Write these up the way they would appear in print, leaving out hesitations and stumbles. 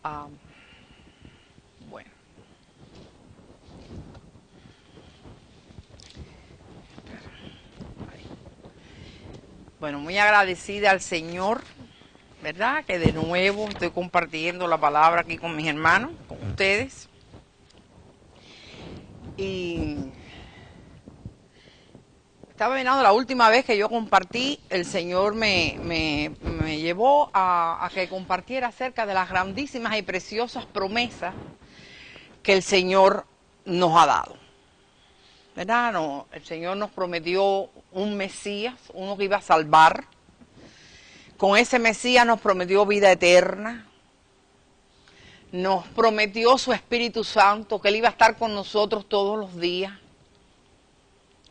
Ah, bueno, bueno, muy agradecida al Señor, ¿verdad? Que de nuevo estoy compartiendo la palabra aquí con mis hermanos, con ustedes. Y estaba mirando la última vez que yo compartí, el Señor me llevó a que compartiera acerca de las grandísimas y preciosas promesas que el Señor nos ha dado. ¿Verdad? No, el Señor nos prometió un Mesías, uno que iba a salvar. Con ese Mesías nos prometió vida eterna. Nos prometió su Espíritu Santo, que Él iba a estar con nosotros todos los días.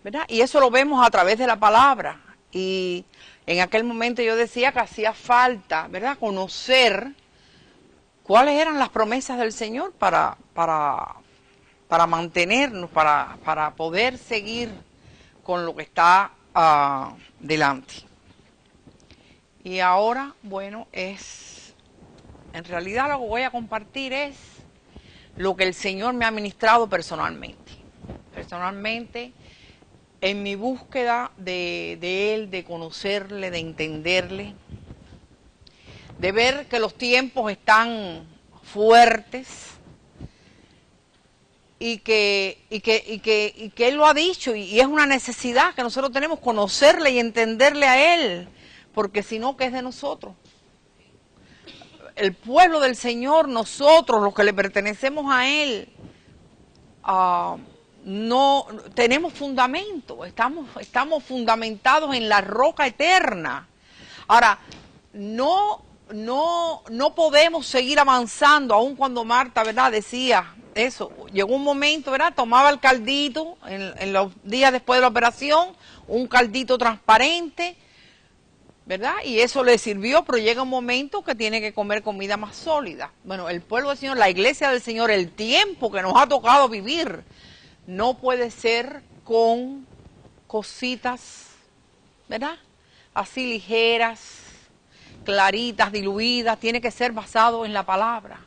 ¿Verdad? Y eso lo vemos a través de la palabra. Y en aquel momento yo decía que hacía falta, ¿verdad?, conocer cuáles eran las promesas del Señor para mantenernos, para poder seguir con lo que está delante. Y ahora, bueno, en realidad lo que voy a compartir es lo que el Señor me ha ministrado personalmente. Personalmente, en mi búsqueda de Él, de conocerle, de entenderle, de ver que los tiempos están fuertes y que Él lo ha dicho y es una necesidad que nosotros tenemos, conocerle y entenderle a Él, porque si no, ¿qué es de nosotros? El pueblo del Señor, nosotros, los que le pertenecemos a Él, no tenemos fundamento, estamos fundamentados en la roca eterna. Ahora, no podemos seguir avanzando, aun cuando Marta, ¿verdad?, decía eso. Llegó un momento, ¿verdad?, tomaba el caldito en los días después de la operación, un caldito transparente, ¿verdad? Y eso le sirvió, pero llega un momento que tiene que comer comida más sólida. Bueno, el pueblo del Señor, la iglesia del Señor, el tiempo que nos ha tocado vivir, no puede ser con cositas, ¿verdad?, así ligeras, claritas, diluidas. Tiene que ser basado en la palabra,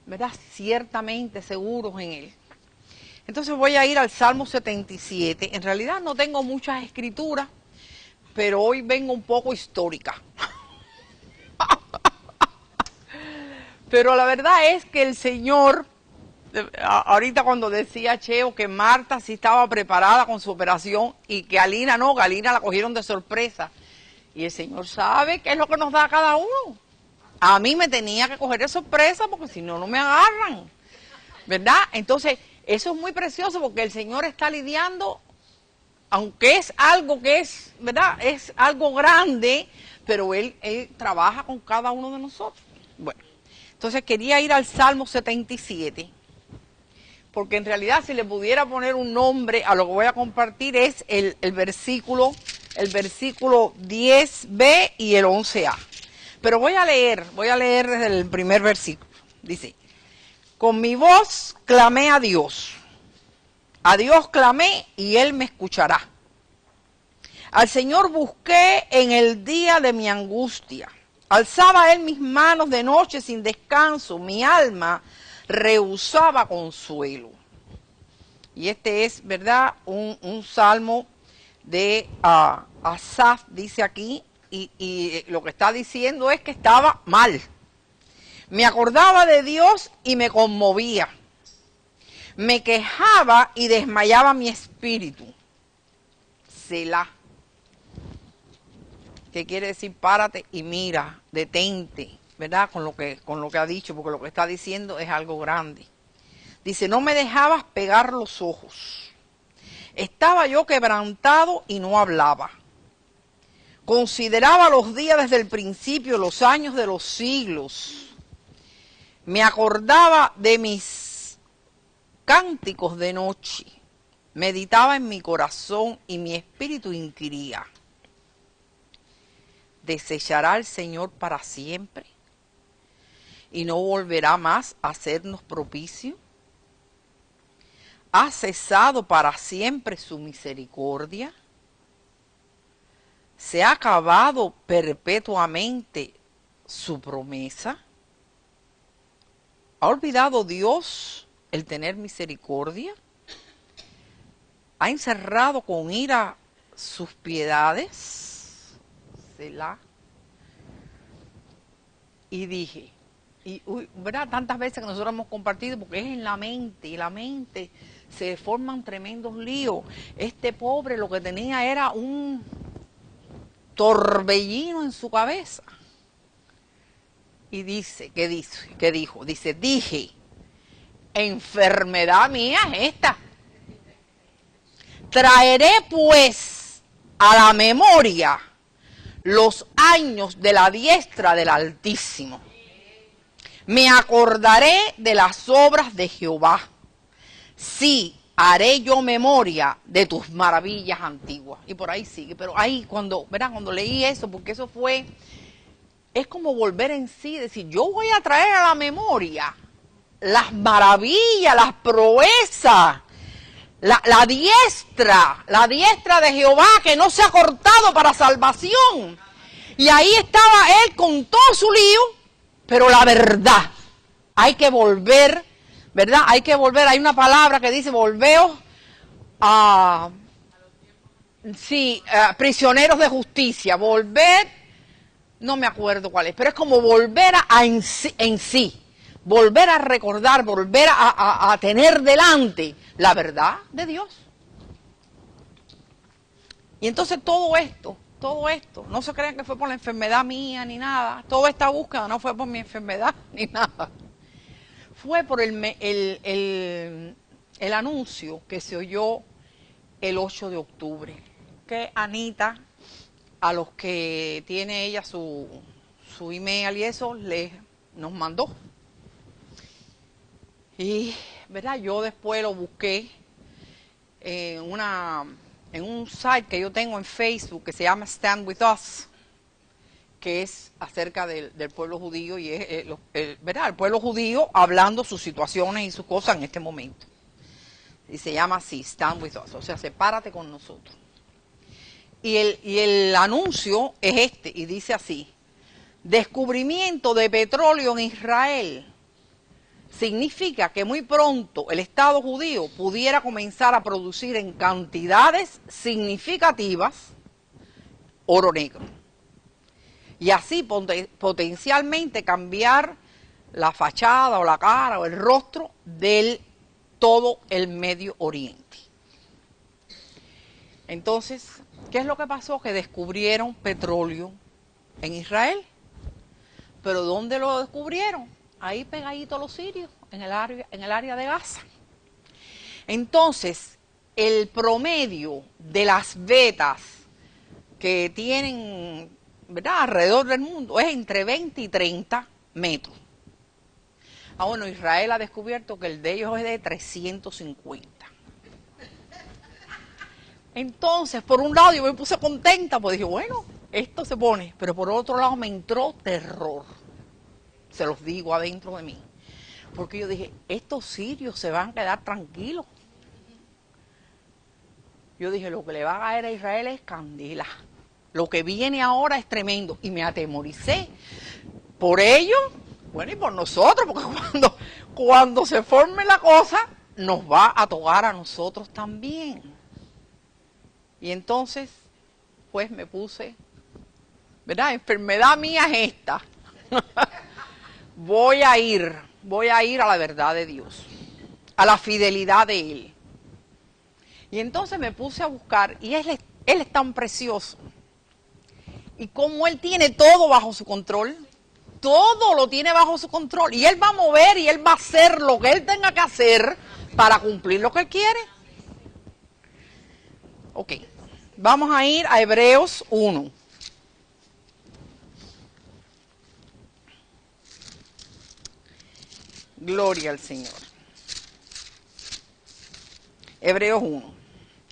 ¿verdad?, ciertamente seguros en Él. Entonces voy a ir al Salmo 77. En realidad no tengo muchas escrituras, pero hoy vengo un poco histórica. Pero la verdad es que el Señor, ahorita cuando decía Cheo que Marta sí estaba preparada con su operación y que Alina no, que Alina la cogieron de sorpresa. Y el Señor sabe qué es lo que nos da a cada uno. A mí me tenía que coger de sorpresa porque si no, no me agarran, ¿verdad? Entonces, eso es muy precioso porque el Señor está lidiando, aunque es algo que es, ¿verdad?, es algo grande, pero Él trabaja con cada uno de nosotros. Bueno, entonces quería ir al Salmo 77, porque en realidad si le pudiera poner un nombre a lo que voy a compartir es el versículo 10b y el 11a. Pero voy a leer desde el primer versículo. Dice: con mi voz clamé a Dios clamé y Él me escuchará. Al Señor busqué en el día de mi angustia. Alzaba Él mis manos de noche sin descanso. Mi alma rehusaba consuelo. Y este es, ¿verdad?, un salmo de Asaf, dice aquí, y lo que está diciendo es que estaba mal. Me acordaba de Dios y me conmovía. Me quejaba y desmayaba mi espíritu. Selah. ¿Qué quiere decir? Párate y mira, detente, ¿verdad?, con lo que ha dicho, porque lo que está diciendo es algo grande. Dice: no me dejabas pegar los ojos. Estaba yo quebrantado y no hablaba. Consideraba los días desde el principio, los años de los siglos. Me acordaba de mis cánticos de noche. Meditaba en mi corazón y mi espíritu inquiría: ¿desechará el Señor para siempre y no volverá más a hacernos propicio? ¿Ha cesado para siempre su misericordia? ¿Se ha acabado perpetuamente su promesa? ¿Ha olvidado Dios el tener misericordia? ¿Ha encerrado con ira sus piedades? Selah. Y dije, ¿verdad? Tantas veces que nosotros hemos compartido, porque es en la mente, y la mente se forman tremendos líos. Este pobre lo que tenía era un torbellino en su cabeza. Y dice, ¿qué dijo? Dice, dije, enfermedad mía es esta. Traeré pues a la memoria los años de la diestra del Altísimo. Me acordaré de las obras de Jehová. Sí, haré yo memoria de tus maravillas antiguas. Y por ahí sigue. Pero ahí cuando leí eso, porque eso es como volver en sí, decir, yo voy a traer a la memoria las maravillas, las proezas, la diestra de Jehová que no se ha cortado para salvación. Y ahí estaba él con todo su lío, pero la verdad, hay que volver, ¿verdad? Hay que volver, hay una palabra que dice, volveos a, prisioneros de justicia, volver, no me acuerdo cuál es, pero es como volver en sí, volver a recordar, volver a tener delante la verdad de Dios. Y entonces todo esto, no se crean que fue por la enfermedad mía ni nada, toda esta búsqueda no fue por mi enfermedad ni nada, fue por el anuncio que se oyó el 8 de octubre, que Anita, a los que tiene ella su email y eso, nos mandó. Y, ¿verdad? Yo después lo busqué en un site que yo tengo en Facebook que se llama Stand With Us, que es acerca del pueblo judío y es ¿verdad? El pueblo judío hablando sus situaciones y sus cosas en este momento. Y se llama así, Stand With Us, o sea, sepárate con nosotros. Y el anuncio es este, y dice así: descubrimiento de petróleo en Israel significa que muy pronto el Estado judío pudiera comenzar a producir en cantidades significativas oro negro. Y así potencialmente cambiar la fachada o la cara o el rostro del todo el Medio Oriente. Entonces, ¿qué es lo que pasó? Que descubrieron petróleo en Israel. ¿Pero dónde lo descubrieron? Ahí pegadito a los sirios, en el área de Gaza. Entonces, el promedio de las vetas que tienen, ¿verdad?, alrededor del mundo es entre 20 y 30 metros. Ah, bueno, Israel ha descubierto que el de ellos es de 350. Entonces, por un lado yo me puse contenta, pues dije, bueno, esto se pone, pero por otro lado me entró terror. Se los digo adentro de mí. Porque yo dije, estos sirios se van a quedar tranquilos. Yo dije, lo que le va a caer a Israel es candela. Lo que viene ahora es tremendo. Y me atemoricé. Por ellos, bueno, y por nosotros, porque cuando se forme la cosa, nos va a tocar a nosotros también. Y entonces, pues me puse, ¿verdad? Enfermedad mía es esta. Voy a ir a la verdad de Dios, a la fidelidad de Él. Y entonces me puse a buscar, y Él es tan precioso. Y como Él tiene todo bajo su control, todo lo tiene bajo su control. Y Él va a mover y Él va a hacer lo que Él tenga que hacer para cumplir lo que Él quiere. Ok, vamos a ir a Hebreos 1. Gloria al Señor. Hebreos 1.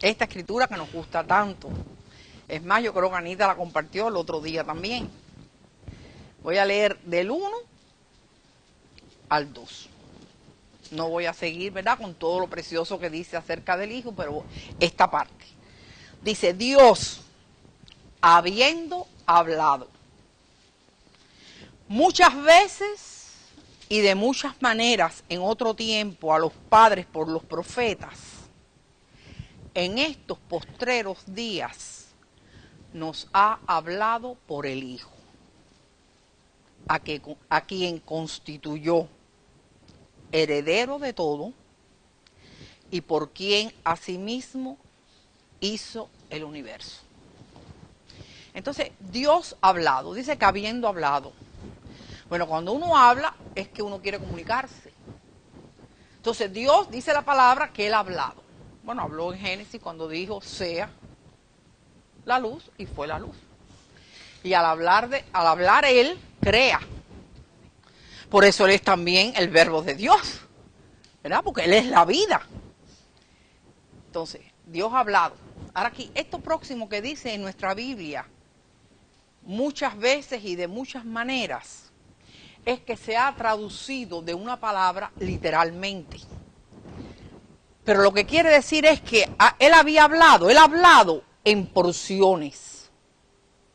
Esta escritura que nos gusta tanto. Es más, yo creo que Anita la compartió el otro día también. Voy a leer del 1 al 2. No voy a seguir, ¿verdad?, con todo lo precioso que dice acerca del Hijo, pero esta parte. Dice, Dios, habiendo hablado muchas veces y de muchas maneras en otro tiempo a los padres por los profetas, en estos postreros días nos ha hablado por el Hijo, a quien constituyó heredero de todo y por quien asimismo hizo el universo. Entonces, Dios ha hablado, dice que habiendo hablado. Bueno, cuando uno habla es que uno quiere comunicarse. Entonces, Dios dice la palabra que Él ha hablado. Bueno, habló en Génesis cuando dijo, sea la luz, y fue la luz. Y al hablar Él, crea. Por eso Él es también el verbo de Dios, ¿verdad? Porque Él es la vida. Entonces, Dios ha hablado. Ahora aquí, esto próximo que dice en nuestra Biblia, muchas veces y de muchas maneras, es que se ha traducido de una palabra literalmente. Pero lo que quiere decir es que Él ha hablado en porciones,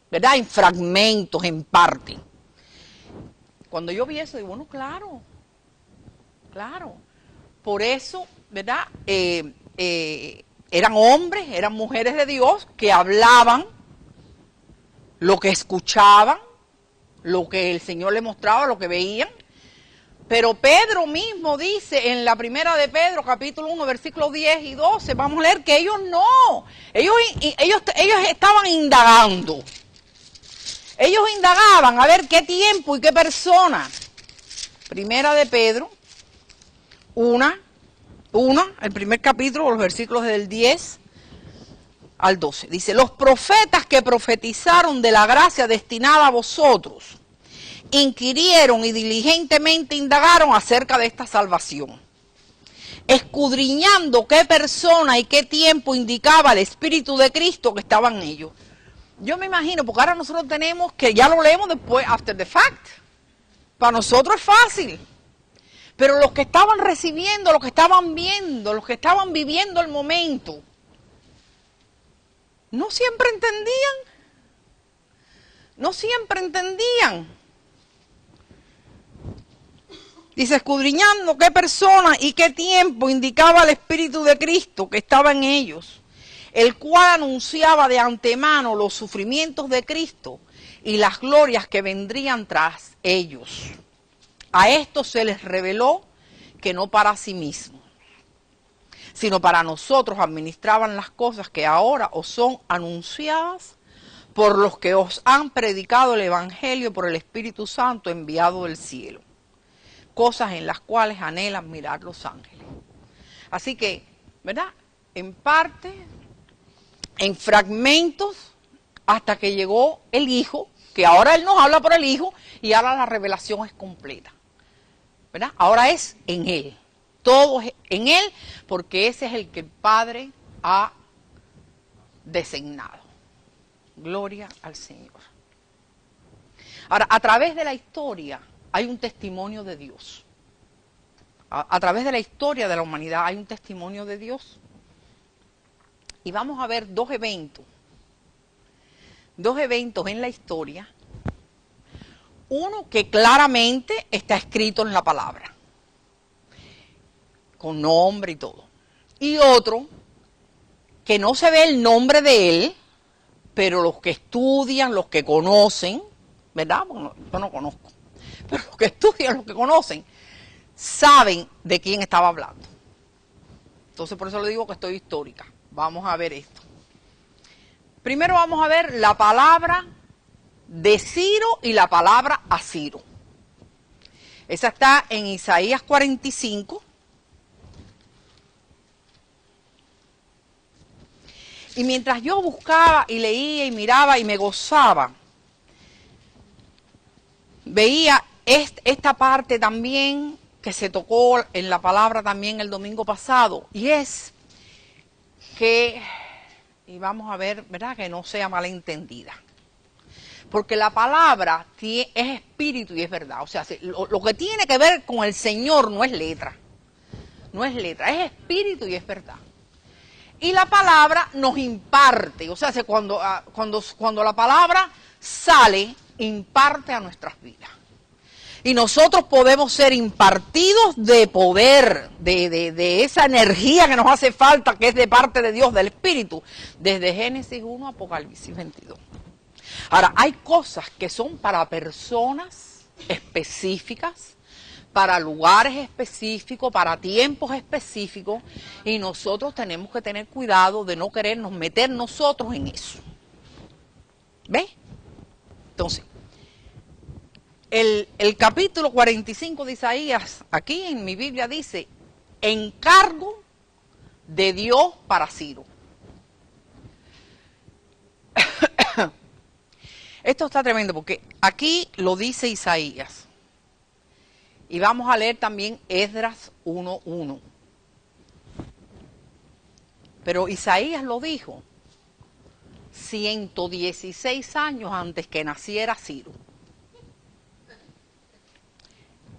¿verdad? En fragmentos, en parte. Cuando yo vi eso, digo, bueno, claro. Por eso, ¿verdad? Eran hombres, eran mujeres de Dios que hablaban lo que escuchaban, lo que el Señor les mostraba, lo que veían. Pero Pedro mismo dice en la primera de Pedro, capítulo 1, versículos 10 y 12, vamos a leer que ellos no, ellos estaban indagando. Ellos indagaban a ver qué tiempo y qué persona. Primera de Pedro, el primer capítulo, los versículos del 10 al 12. Dice, los profetas que profetizaron de la gracia destinada a vosotros, inquirieron y diligentemente indagaron acerca de esta salvación, escudriñando qué persona y qué tiempo indicaba el Espíritu de Cristo que estaba en ellos. Yo me imagino, porque ahora nosotros tenemos que, ya lo leemos después, after the fact. Para nosotros es fácil. Pero los que estaban recibiendo, los que estaban viendo, los que estaban viviendo el momento, no siempre entendían. Dice, escudriñando qué persona y qué tiempo indicaba el Espíritu de Cristo que estaba en ellos, el cual anunciaba de antemano los sufrimientos de Cristo y las glorias que vendrían tras ellos. A estos se les reveló que no para sí mismos, sino para nosotros administraban las cosas que ahora os son anunciadas por los que os han predicado el Evangelio por el Espíritu Santo enviado del cielo, cosas en las cuales anhelan mirar los ángeles. Así que, ¿verdad? En parte, en fragmentos, hasta que llegó el Hijo, que ahora Él nos habla por el Hijo, y ahora la revelación es completa, ¿verdad? Ahora es en Él, todo es en Él, porque ese es el que el Padre ha designado. Gloria al Señor. Ahora, a través de la historia hay un testimonio de Dios. A través de la historia de la humanidad hay un testimonio de Dios. Y vamos a ver dos eventos en la historia. Uno que claramente está escrito en la palabra, con nombre y todo. Y otro que no se ve el nombre de él, pero los que estudian, los que conocen, ¿verdad? Bueno, yo no conozco, pero los que estudian, los que conocen, saben de quién estaba hablando. Entonces por eso le digo que estoy histórica. Vamos a ver esto. Primero vamos a ver la palabra de Ciro y la palabra a Ciro. Esa está en Isaías 45. Y mientras yo buscaba y leía y miraba y me gozaba, veía esta parte también que se tocó en la palabra también el domingo pasado, y es que, y vamos a ver, ¿verdad?, que no sea malentendida. Porque la palabra es espíritu y es verdad. O sea, lo que tiene que ver con el Señor no es letra. No es letra, es espíritu y es verdad. Y la palabra nos imparte. O sea, cuando la palabra sale, imparte a nuestras vidas. Y nosotros podemos ser impartidos de poder, de esa energía que nos hace falta, que es de parte de Dios, del Espíritu, desde Génesis 1 a Apocalipsis 22. Ahora, hay cosas que son para personas específicas, para lugares específicos, para tiempos específicos, y nosotros tenemos que tener cuidado de no querernos meter nosotros en eso. ¿Ves? Entonces, el capítulo 45 de Isaías, aquí en mi Biblia dice, encargo de Dios para Ciro. Esto está tremendo porque aquí lo dice Isaías. Y vamos a leer también Esdras 1:1. Pero Isaías lo dijo 116 años antes que naciera Ciro.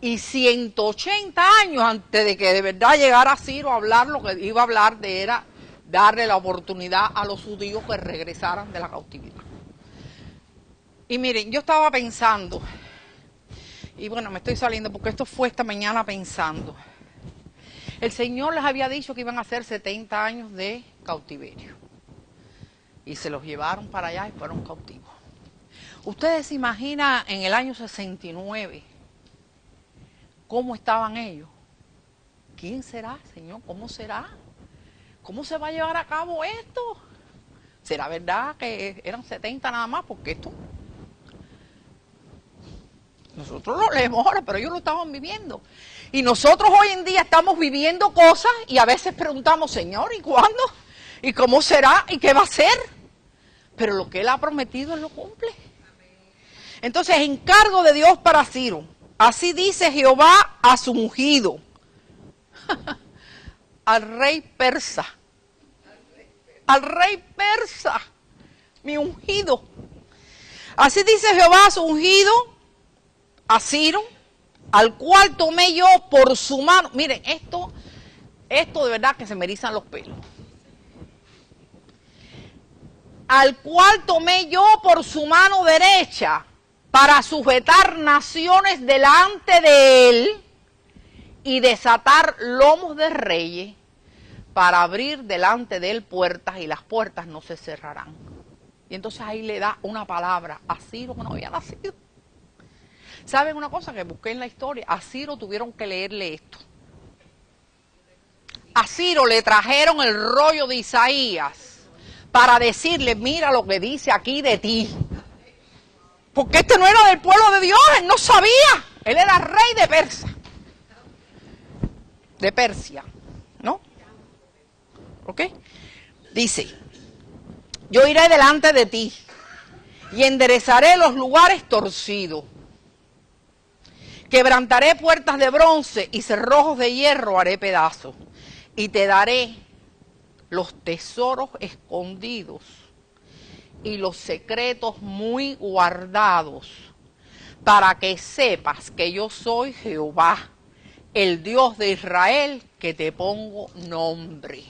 Y 180 años antes de que de verdad llegara Ciro a hablar, lo que iba a hablar de era darle la oportunidad a los judíos que regresaran de la cautividad. Y miren, yo estaba pensando, y bueno, me estoy saliendo porque esto fue esta mañana pensando. El Señor les había dicho que iban a hacer 70 años de cautiverio. Y se los llevaron para allá y fueron cautivos. Ustedes se imaginan en el año 69 cómo estaban ellos. ¿Quién será, Señor? ¿Cómo será? ¿Cómo se va a llevar a cabo esto? ¿Será verdad que eran 70 nada más? Porque esto, nosotros lo leemos ahora, pero ellos lo estaban viviendo. Y nosotros hoy en día estamos viviendo cosas y a veces preguntamos, Señor, ¿y cuándo? ¿Y cómo será? ¿Y qué va a ser? Pero lo que Él ha prometido, Él lo cumple. Entonces, encargo de Dios para Ciro. Así dice Jehová a su ungido, al rey persa. Al rey persa, mi ungido. Así dice Jehová a su ungido, a Ciro, al cual tomé yo por su mano. Miren, esto de verdad que se me erizan los pelos. Al cual tomé yo por su mano derecha para sujetar naciones delante de él y desatar lomos de reyes, para abrir delante de él puertas y las puertas no se cerrarán. Y entonces ahí le da una palabra a Ciro que no había nacido. ¿Saben una cosa que busqué en la historia? A Ciro tuvieron que leerle esto. A Ciro le trajeron el rollo de Isaías para decirle, mira lo que dice aquí de ti. Porque este no era del pueblo de Dios, él no sabía. Él era rey de Persia. De Persia, ¿no? ¿Ok? Dice, yo iré delante de ti y enderezaré los lugares torcidos. Quebrantaré puertas de bronce y cerrojos de hierro haré pedazos. Y te daré los tesoros escondidos y los secretos muy guardados, para que sepas que yo soy Jehová, el Dios de Israel, que te pongo nombre.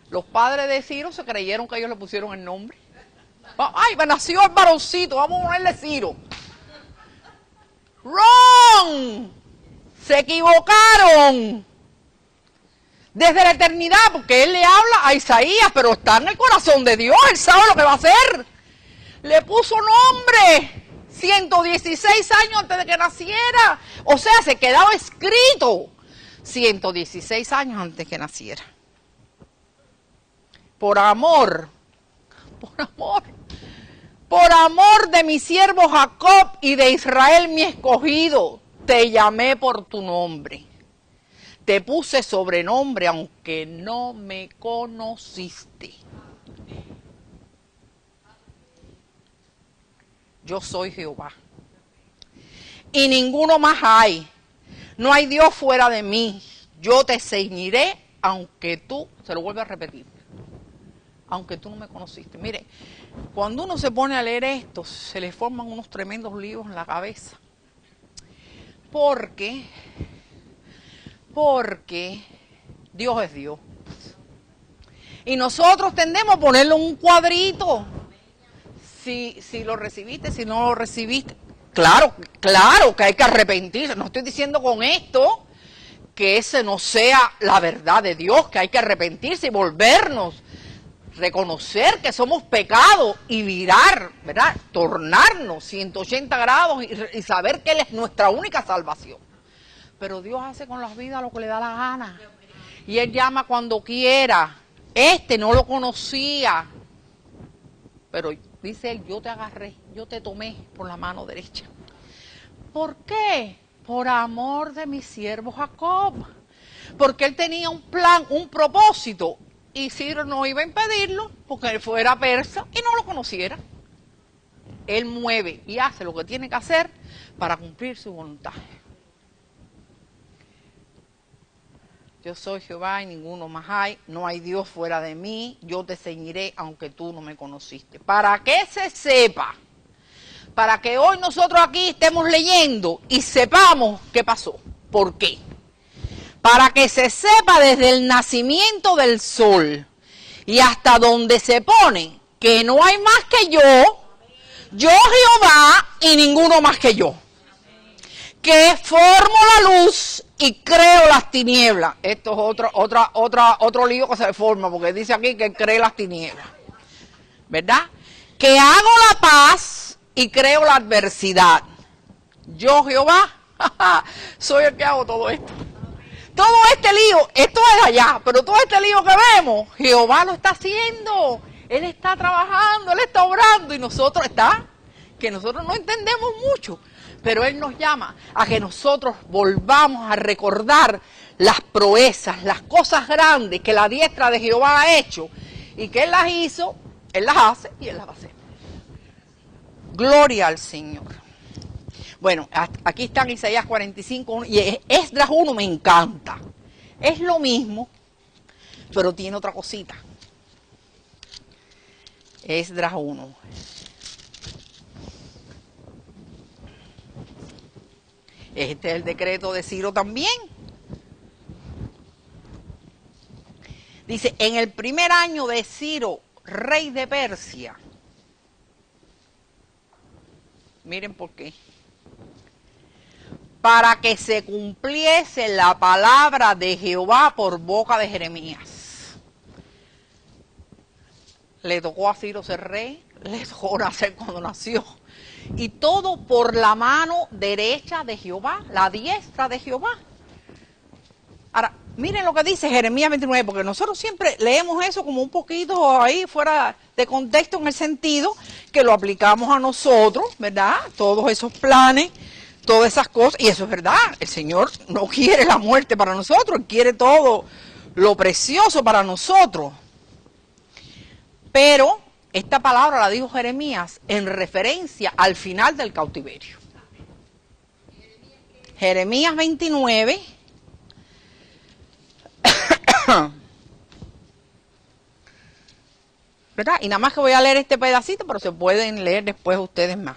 Los padres de Ciro se creyeron que ellos le pusieron el nombre. Ay, me nació el varoncito, vamos a ponerle Ciro. ¡Wrong! Se equivocaron. Desde la eternidad, porque él le habla a Isaías, pero está en el corazón de Dios, él sabe lo que va a hacer. Le puso nombre 116 años antes de que naciera. O sea, se quedaba escrito 116 años antes de que naciera. Por amor de mi siervo Jacob y de Israel mi escogido, te llamé por tu nombre. Te puse sobrenombre aunque no me conociste. Yo soy Jehová. Y ninguno más hay. No hay Dios fuera de mí. Yo te ceñiré aunque tú, se lo vuelvo a repetir, aunque tú no me conociste. Mire, cuando uno se pone a leer esto, se le forman unos tremendos líos en la cabeza. Porque Dios es Dios. Y nosotros tendemos a ponerlo en un cuadrito. Si lo recibiste, si no lo recibiste. Claro, claro que hay que arrepentirse. No estoy diciendo con esto que ese no sea la verdad de Dios, que hay que arrepentirse y volvernos, reconocer que somos pecados y virar, ¿verdad? Tornarnos 180 grados y saber que Él es nuestra única salvación. Pero Dios hace con las vidas lo que le da la gana. Y Él llama cuando quiera. Este no lo conocía. Pero dice Él, yo te agarré, yo te tomé por la mano derecha. ¿Por qué? Por amor de mi siervo Jacob. Porque Él tenía un plan, un propósito. Y Ciro no iba a impedirlo porque él fuera persa y no lo conociera. Él mueve y hace lo que tiene que hacer para cumplir su voluntad. Yo soy Jehová y ninguno más hay, no hay Dios fuera de mí, yo te ceñiré aunque tú no me conociste. Para que se sepa, para que hoy nosotros aquí estemos leyendo y sepamos qué pasó, por qué. Para que se sepa desde el nacimiento del sol y hasta donde se pone que no hay más que yo Jehová y ninguno más que yo, que formo la luz y creo las tinieblas. Esto es otro lío que se forma, porque dice aquí que cree las tinieblas, ¿verdad? Que hago la paz y creo la adversidad. Yo, Jehová, soy el que hago todo esto. Todo este lío, esto es allá, pero todo este lío que vemos, Jehová lo está haciendo. Él está trabajando, Él está obrando y nosotros que nosotros no entendemos mucho, pero Él nos llama a que nosotros volvamos a recordar las proezas, las cosas grandes que la diestra de Jehová ha hecho y que Él las hizo, Él las hace y Él las va a hacer. Gloria al Señor. Bueno, aquí está en Isaías 45 y Esdras 1 me encanta. Es lo mismo, pero tiene otra cosita. Esdras 1. Este es el decreto de Ciro también. Dice, en el primer año de Ciro, rey de Persia. Miren por qué. Para que se cumpliese la palabra de Jehová por boca de Jeremías. Le tocó a Ciro ser rey, le tocó nacer cuando nació. Y todo por la mano derecha de Jehová, la diestra de Jehová. Ahora, miren lo que dice Jeremías 29, porque nosotros siempre leemos eso como un poquito ahí fuera de contexto en el sentido que lo aplicamos a nosotros, ¿verdad? Todos esos planes, todas esas cosas, y eso es verdad, el Señor no quiere la muerte para nosotros, Él quiere todo lo precioso para nosotros. Pero esta palabra la dijo Jeremías en referencia al final del cautiverio. Jeremías 29. ¿Verdad? Y nada más que voy a leer este pedacito, pero se pueden leer después ustedes más.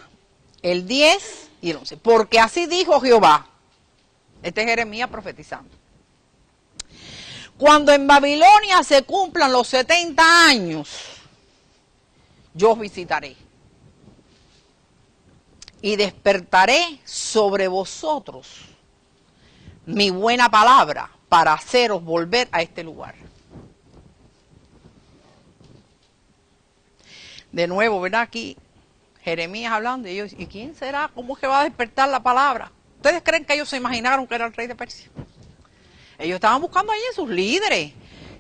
El 10 y el 11. Porque así dijo Jehová. Este es Jeremías profetizando. Cuando en Babilonia se cumplan los 70 años, yo os visitaré. Y despertaré sobre vosotros mi buena palabra para haceros volver a este lugar. De nuevo, ¿verdad? Aquí Jeremías hablando, y ellos, ¿y quién será? ¿Cómo es que va a despertar la palabra? ¿Ustedes creen que ellos se imaginaron que era el rey de Persia? Ellos estaban buscando ahí en sus líderes,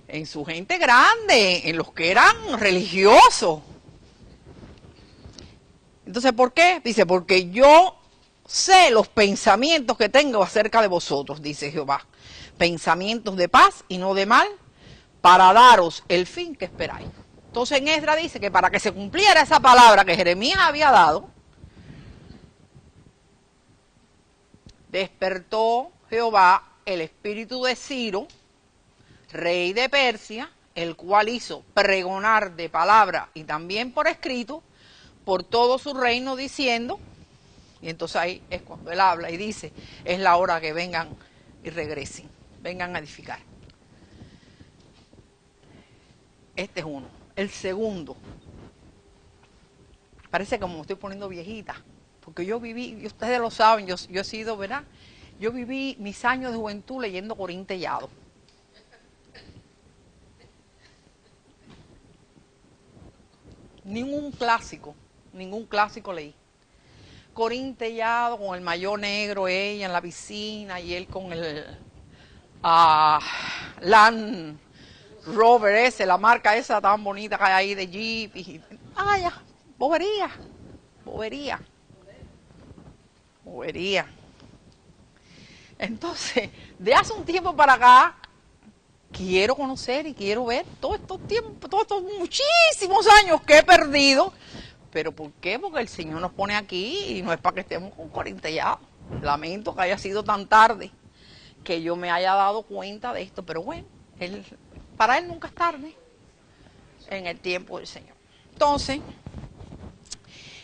en su gente grande, en los que eran religiosos. Entonces, ¿por qué? Dice, porque yo sé los pensamientos que tengo acerca de vosotros, dice Jehová. Pensamientos de paz y no de mal, para daros el fin que esperáis. Entonces en Esdras dice que para que se cumpliera esa palabra que Jeremías había dado, despertó Jehová el espíritu de Ciro, rey de Persia, el cual hizo pregonar de palabra y también por escrito por todo su reino diciendo, y entonces ahí es cuando él habla y dice, es la hora que vengan y regresen, vengan a edificar. Este es uno. El segundo, parece como me estoy poniendo viejita, porque yo viví, y ustedes lo saben, yo he sido, ¿verdad? Yo viví mis años de juventud leyendo Corín Tellado. Ningún clásico leí. Corín Tellado con el maillot negro, ella en la piscina y él con el Land Rover ese, la marca esa tan bonita que hay ahí de Jeep. Y, ya, bobería. Entonces, de hace un tiempo para acá, quiero conocer y quiero ver todos estos muchísimos años que he perdido. ¿Pero por qué? Porque el Señor nos pone aquí y no es para que estemos con Corín Tellado. Lamento que haya sido tan tarde que yo me haya dado cuenta de esto, pero bueno, para Él nunca es tarde en el tiempo del Señor. Entonces,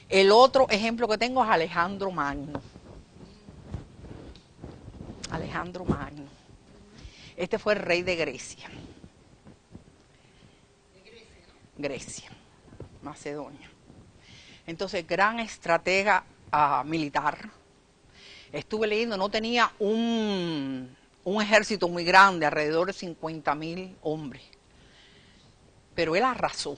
el otro ejemplo que tengo es Alejandro Magno. Este fue el rey de Grecia. Grecia, Macedonia. Entonces, gran estratega militar. Estuve leyendo, no tenía un ejército muy grande, alrededor de 50.000 hombres. Pero él arrasó.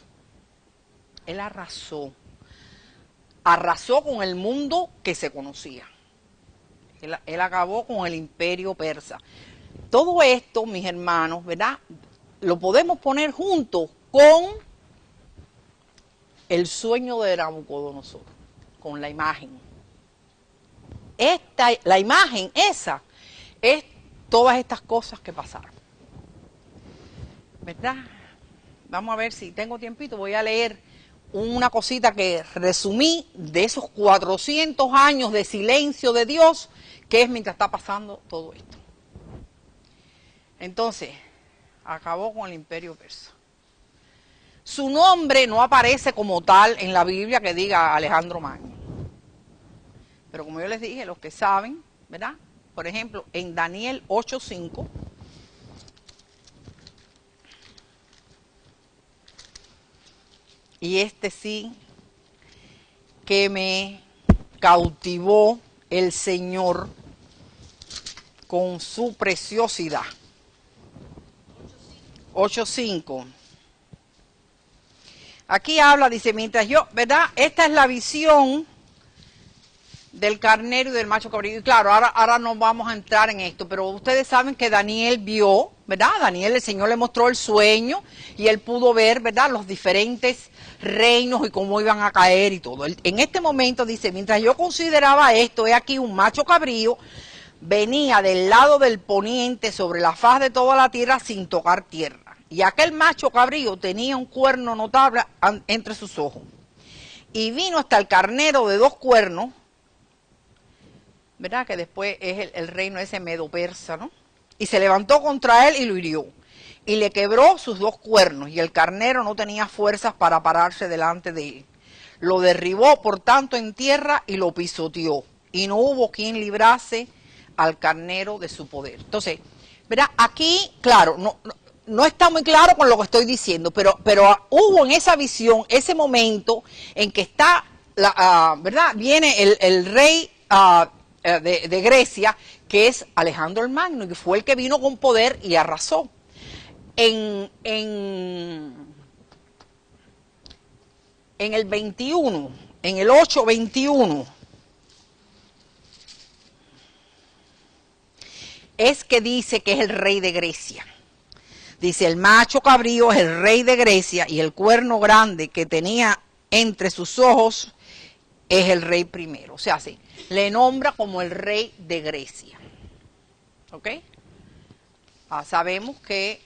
Arrasó con el mundo que se conocía. Él acabó con el imperio persa. Todo esto, mis hermanos, ¿verdad? Lo podemos poner junto con el sueño de Nabucodonosor, con la imagen. La imagen esa es todas estas cosas que pasaron. ¿Verdad? Vamos a ver si tengo tiempito, voy a leer una cosita que resumí de esos 400 años de silencio de Dios, que es mientras está pasando todo esto. Entonces, acabó con el imperio persa. Su nombre no aparece como tal en la Biblia que diga Alejandro Magno. Pero como yo les dije, los que saben, ¿verdad? Por ejemplo, en Daniel 8:5, y este sí que me cautivó el Señor con su preciosidad. 8:5. Aquí habla, dice, mientras yo, ¿verdad? Esta es la visión del carnero y del macho cabrío. Y claro, ahora no vamos a entrar en esto, pero ustedes saben que Daniel vio, ¿verdad? Daniel, el Señor le mostró el sueño y él pudo ver, ¿verdad? Los diferentes reinos y cómo iban a caer y todo. En este momento dice, mientras yo consideraba esto, he aquí un macho cabrío venía del lado del poniente sobre la faz de toda la tierra sin tocar tierra. Y aquel macho cabrío tenía un cuerno notable entre sus ojos. Y vino hasta el carnero de 2 cuernos, ¿verdad? Que después es el reino ese medo-persa, ¿no? Y se levantó contra él y lo hirió. Y le quebró sus 2 cuernos. Y el carnero no tenía fuerzas para pararse delante de él. Lo derribó, por tanto, en tierra y lo pisoteó. Y no hubo quien librase al carnero de su poder. Entonces, ¿verdad? Aquí, claro, no está muy claro con lo que estoy diciendo, pero hubo en esa visión, ese momento en que está, ¿verdad? Viene el rey de Grecia, que es Alejandro el Magno, que fue el que vino con poder y arrasó. En el 21, en el 8:21, es que dice que es el rey de Grecia. Dice, el macho cabrío es el rey de Grecia y el cuerno grande que tenía entre sus ojos es el rey primero. O sea, sí, le nombra como el rey de Grecia. ¿Ok? Sabemos que,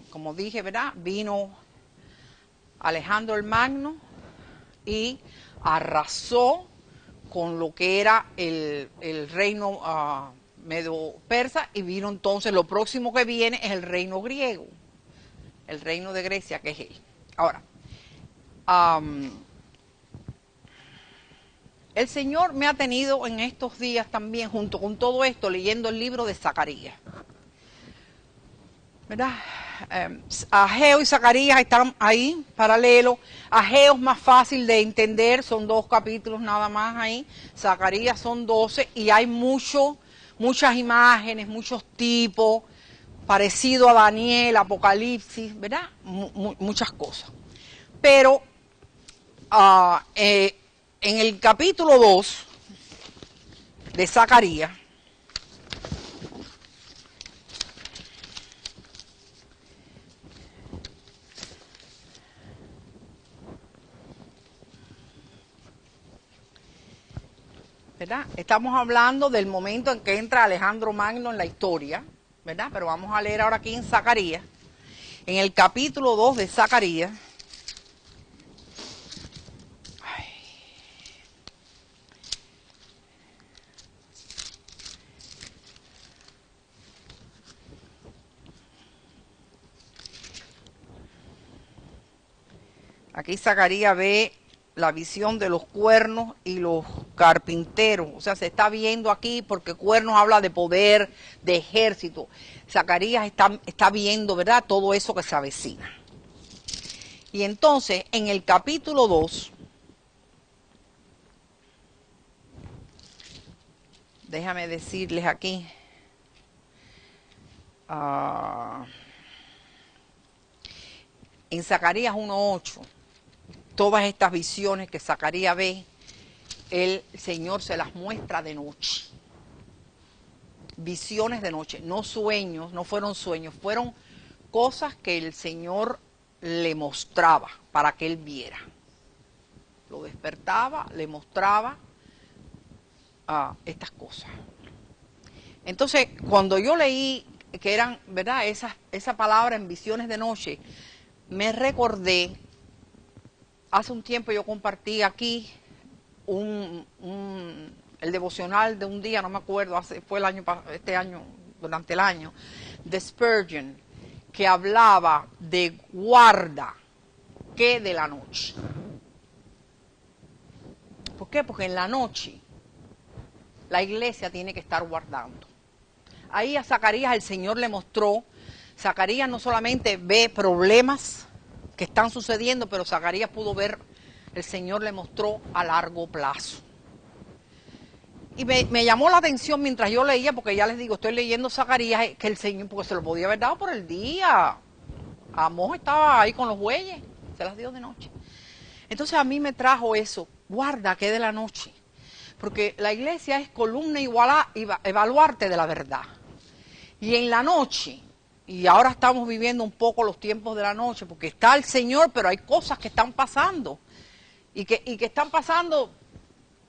como dije, ¿verdad? Vino Alejandro el Magno y arrasó con lo que era el reino medio persa, y vino entonces, lo próximo que viene es el reino griego, el reino de Grecia, que es él. Ahora, el Señor me ha tenido en estos días también, junto con todo esto, leyendo el libro de Zacarías, ¿verdad? Ageo y Zacarías están ahí, paralelo. Ageo es más fácil de entender, son 2 capítulos nada más ahí. Zacarías son 12 y hay muchas imágenes, muchos tipos, parecido a Daniel, Apocalipsis, ¿verdad? Muchas cosas. Pero en el capítulo 2 de Zacarías, ¿verdad? Estamos hablando del momento en que entra Alejandro Magno en la historia, ¿verdad? Pero vamos a leer ahora aquí en Zacarías, en el capítulo 2 de Zacarías. Aquí Zacarías ve la visión de los cuernos y los carpinteros. O sea, se está viendo aquí porque cuernos habla de poder, de ejército. Zacarías está viendo, ¿verdad?, todo eso que se avecina. Y entonces, en el capítulo 2, déjame decirles aquí, en Zacarías 1:8, todas estas visiones que Zacarías ve, el Señor se las muestra de noche. Visiones de noche, no sueños, no fueron sueños, fueron cosas que el Señor le mostraba para que él viera. Lo despertaba, le mostraba estas cosas. Entonces, cuando yo leí que eran, ¿verdad?, esa palabra en visiones de noche, me recordé, hace un tiempo yo compartí aquí el devocional de un día, no me acuerdo, fue este año, durante el año, de Spurgeon, que hablaba de guarda que de la noche. ¿Por qué? Porque en la noche la iglesia tiene que estar guardando. Ahí a Zacarías el Señor le mostró, Zacarías no solamente ve problemas que están sucediendo, pero Zacarías pudo ver, el Señor le mostró a largo plazo. Y me llamó la atención mientras yo leía, porque ya les digo, estoy leyendo Zacarías, que el Señor, porque se lo podía haber dado por el día. Amós estaba ahí con los bueyes, se las dio de noche. Entonces a mí me trajo eso, guarda que de la noche, porque la iglesia es columna evaluarte de la verdad. Y en la noche, y ahora estamos viviendo un poco los tiempos de la noche, porque está el Señor, pero hay cosas que están pasando, y que están pasando,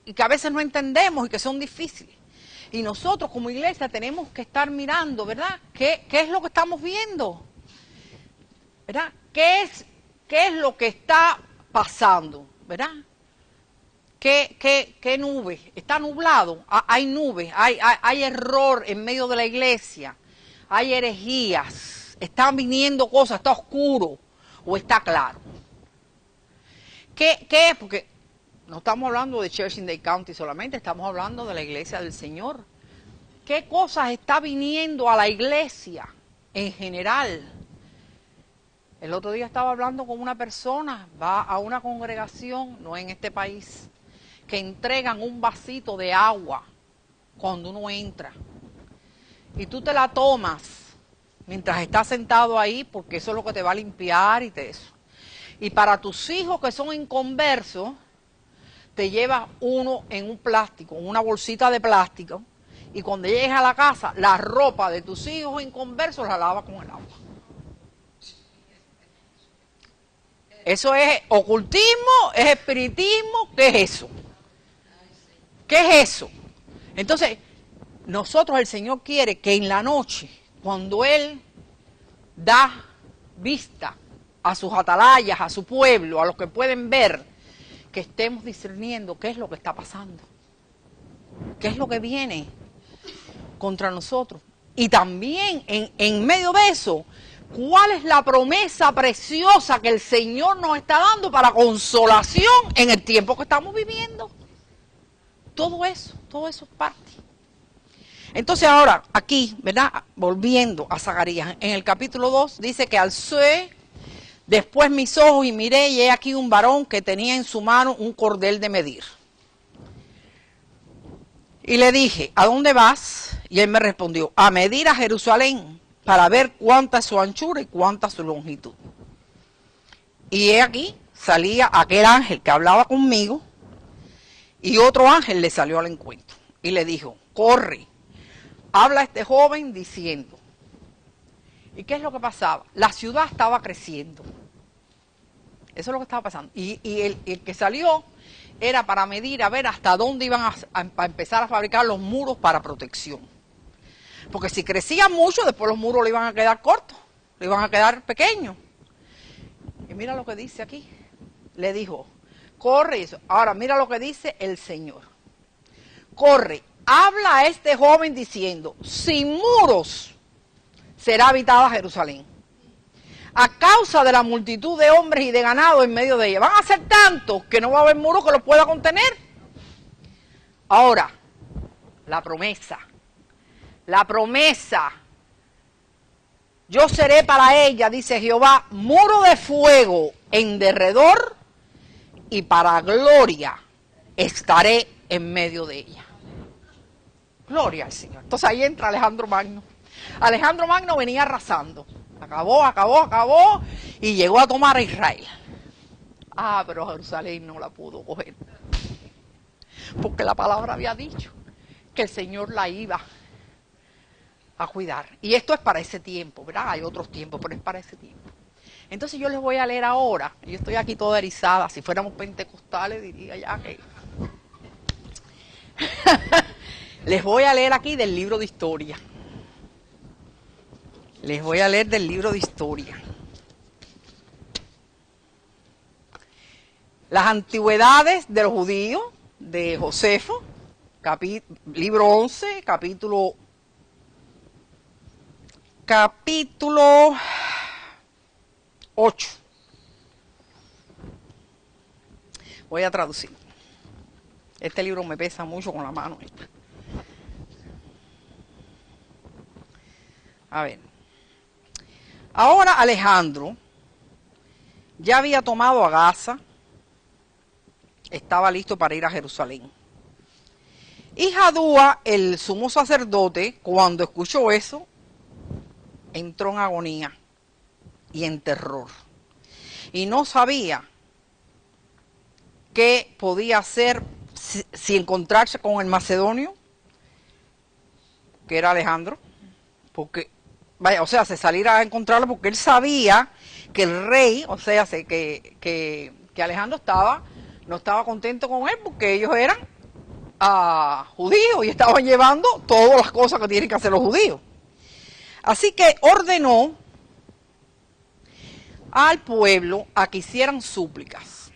y que a veces no entendemos, y que son difíciles. Y nosotros como iglesia tenemos que estar mirando, ¿verdad? ¿Qué es lo que estamos viendo? ¿Verdad? ¿Qué es lo que está pasando? ¿Verdad? ¿Qué nube? Está nublado, hay nubes, hay error en medio de la iglesia, hay herejías, están viniendo cosas, está oscuro o está claro. ¿Qué es? Porque no estamos hablando de Church in Dade County solamente, estamos hablando de la iglesia del Señor. ¿Qué cosas está viniendo a la iglesia en general? El otro día estaba hablando con una persona, va a una congregación, no en este país, que entregan un vasito de agua cuando uno entra. Y tú te la tomas mientras estás sentado ahí, porque eso es lo que te va a limpiar y eso. Y para tus hijos que son inconversos, te llevas uno en un plástico, en una bolsita de plástico, y cuando llegues a la casa, la ropa de tus hijos inconversos la lavas con el agua. ¿Eso es ocultismo? ¿Es espiritismo? ¿Qué es eso? ¿Qué es eso? Entonces, nosotros, el Señor quiere que en la noche, cuando Él da vista a sus atalayas, a su pueblo, a los que pueden ver, que estemos discerniendo qué es lo que está pasando, qué es lo que viene contra nosotros. Y también en medio de eso, ¿cuál es la promesa preciosa que el Señor nos está dando para consolación en el tiempo que estamos viviendo? Todo eso es parte. Entonces ahora, aquí, ¿verdad? Volviendo a Zacarías, en el capítulo 2 dice que alcé después mis ojos y miré, y he aquí un varón que tenía en su mano un cordel de medir. Y le dije, ¿a dónde vas? Y él me respondió, a medir a Jerusalén, para ver cuánta es su anchura y cuánta es su longitud. Y he aquí, salía aquel ángel que hablaba conmigo, y otro ángel le salió al encuentro. Y le dijo, corre, habla a este joven diciendo. ¿Y qué es lo que pasaba? La ciudad estaba creciendo. Eso es lo que estaba pasando. Y el que salió era para medir, a ver hasta dónde iban a empezar a fabricar los muros para protección. Porque si crecían mucho, después los muros le iban a quedar cortos, le iban a quedar pequeños. Y mira lo que dice aquí. Le dijo, corre eso. Ahora mira lo que dice el Señor. Corre, habla a este joven diciendo, sin muros será habitada Jerusalén, a causa de la multitud de hombres y de ganado en medio de ella. Van a ser tantos que no va a haber muro que los pueda contener. Ahora, la promesa. Yo seré para ella, dice Jehová, muro de fuego en derredor, y para gloria estaré en medio de ella. Gloria al Señor. Entonces ahí entra Alejandro Magno. Alejandro Magno venía arrasando. Acabó y llegó a tomar a Israel. Pero Jerusalén no la pudo coger. Porque la palabra había dicho que el Señor la iba a cuidar. Y esto es para ese tiempo, ¿verdad? Hay otros tiempos, pero es para ese tiempo. Entonces yo les voy a leer ahora. Yo estoy aquí toda erizada. Si fuéramos pentecostales diría ya que... Les voy a leer aquí del libro de historia. Les voy a leer del libro de historia. Las antigüedades de los judíos, de Josefo, libro 11, capítulo 8. Voy a traducir. Este libro me pesa mucho con la mano esta. A ver. Ahora Alejandro ya había tomado a Gaza, estaba listo para ir a Jerusalén. Y Jadúa, el sumo sacerdote, cuando escuchó eso, entró en agonía y en terror. Y no sabía qué podía hacer si encontrarse con el macedonio, que era Alejandro, porque, se saliera a encontrarlo porque él sabía que el rey, que Alejandro no estaba contento con él porque ellos eran judíos y estaban llevando todas las cosas que tienen que hacer los judíos. Así que ordenó al pueblo a que hicieran súplicas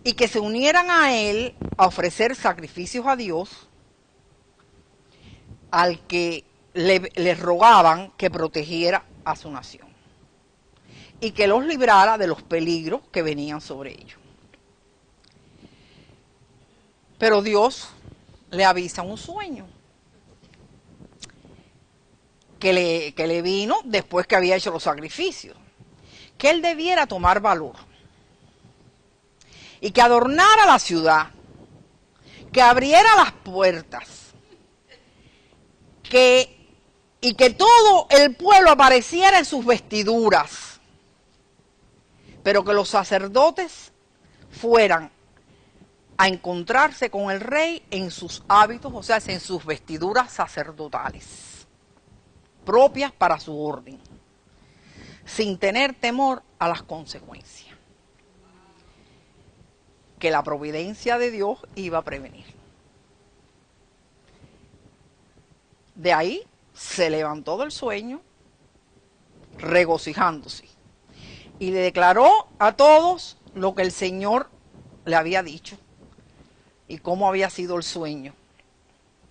y que se unieran a él a ofrecer sacrificios a Dios, al que le rogaban que protegiera a su nación y que los librara de los peligros que venían sobre ellos. Pero Dios le avisa un sueño que le vino después que había hecho los sacrificios, que él debiera tomar valor y que adornara la ciudad, que abriera las puertas, y que todo el pueblo apareciera en sus vestiduras, pero que los sacerdotes fueran a encontrarse con el rey en sus hábitos, en sus vestiduras sacerdotales, propias para su orden, sin tener temor a las consecuencias que la providencia de Dios iba a prevenir. De ahí se levantó del sueño, regocijándose, y le declaró a todos lo que el Señor le había dicho y cómo había sido el sueño.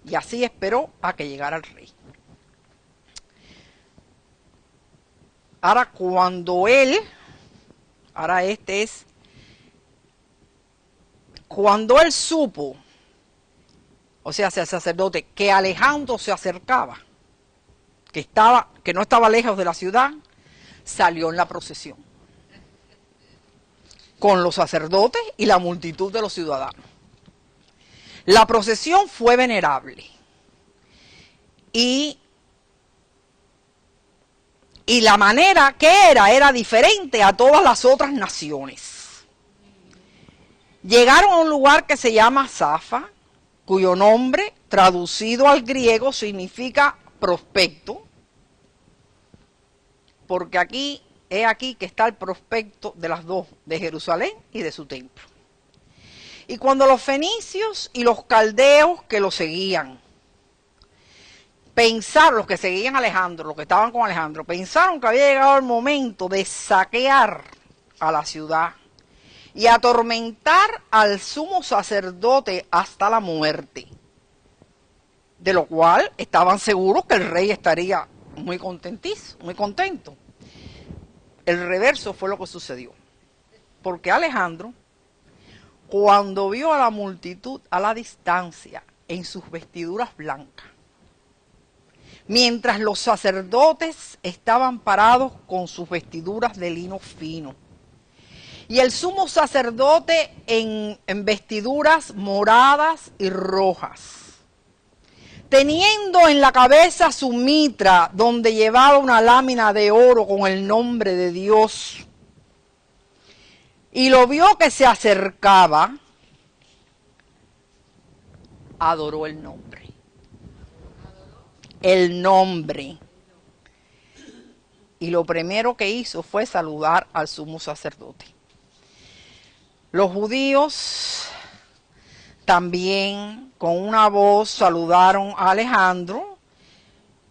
Y así esperó a que llegara el rey. Ahora cuando él supo o sea, el sacerdote, que Alejandro se acercaba, que no estaba lejos de la ciudad, salió en la procesión con los sacerdotes y la multitud de los ciudadanos. La procesión fue venerable y la manera que era diferente a todas las otras naciones. Llegaron a un lugar que se llama Zafa, cuyo nombre traducido al griego significa prospecto, porque aquí que está el prospecto de las dos, de Jerusalén y de su templo. Y cuando los fenicios y los caldeos que lo seguían, los que seguían a Alejandro, los que estaban con Alejandro, pensaron que había llegado el momento de saquear a la ciudad y atormentar al sumo sacerdote hasta la muerte, de lo cual estaban seguros que el rey estaría muy contento. El reverso fue lo que sucedió, porque Alejandro, cuando vio a la multitud a la distancia en sus vestiduras blancas, mientras los sacerdotes estaban parados con sus vestiduras de lino fino, y el sumo sacerdote en vestiduras moradas y rojas, teniendo en la cabeza su mitra, donde llevaba una lámina de oro con el nombre de Dios, y lo vio que se acercaba, adoró el nombre. El nombre. Y lo primero que hizo fue saludar al sumo sacerdote. Los judíos también con una voz saludaron a Alejandro